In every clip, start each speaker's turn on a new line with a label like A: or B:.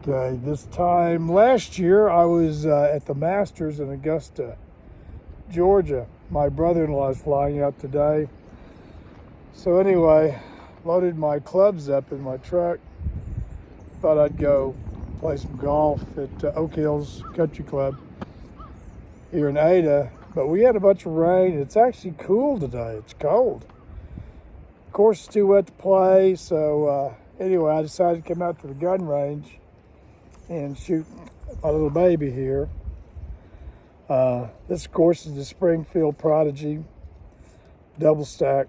A: Okay, this time last year I was at the Masters in Augusta, Georgia. My brother-in-law is flying out today. So anyway, loaded my clubs up in my truck. Thought I'd go play some golf at Oak Hills Country Club here in Ada. But we had a bunch of rain. It's actually cool today. It's cold. Of course, it's too wet to play. So anyway, I decided to come out to the gun range and shoot my little baby here. This, of course, is the Springfield Prodigy double stack.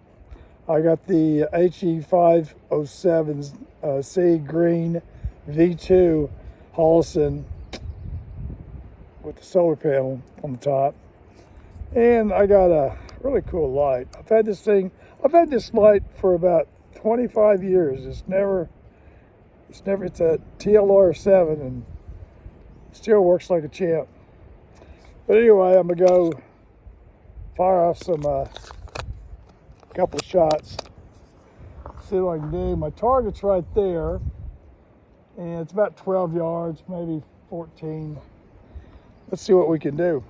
A: I got the HE507C green V2 Hollison with the solar panel on the top. And I got a really cool light. I've had this light for about 25 years. It's a TLR7 and still works like a champ. But anyway, I'm gonna go fire off some couple of shots. See what I can do. My target's right there, and it's about 12 yards, maybe 14. Let's see what we can do.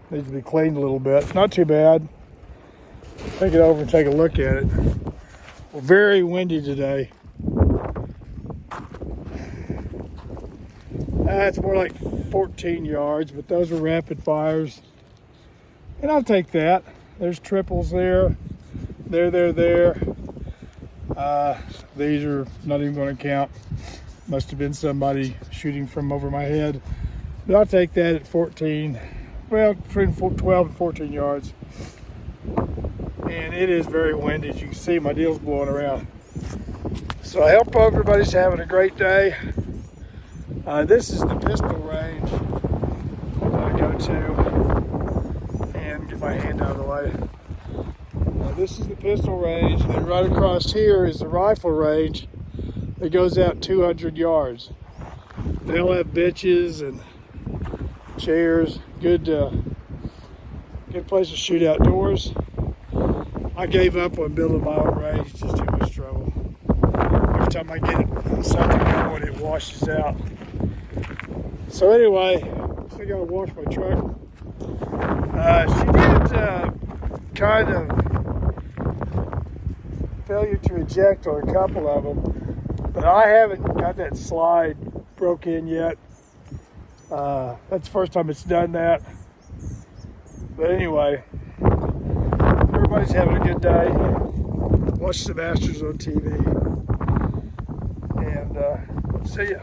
A: Needs to be cleaned a little bit. It's not too bad. Take it over and take a look at it. Well, very windy today. It's more like 14 yards, but those are rapid fires. And I'll take that. There's triples there. There. These are not even going to count. Must have been somebody shooting from over my head. But I'll take that at 14. Well, between 12 and 14 yards. And it is very windy. As you can see, my deal's blowing around. So I hope everybody's having a great day. This is the pistol range that I go to. And get my hand out of the way. This is the pistol range. And then right across here is the rifle range that goes out 200 yards. They all have benches and chairs. Good place to shoot outdoors. I gave up on building my own range. It's just too much trouble. Every time I get something going, it washes out. So anyway, I think I'll wash my truck. She did kind of failure to eject on a couple of them, but I haven't got that slide broke in yet. That's the first time it's done that. But anyway, everybody's having a good day. Watch the Masters on TV. And see ya.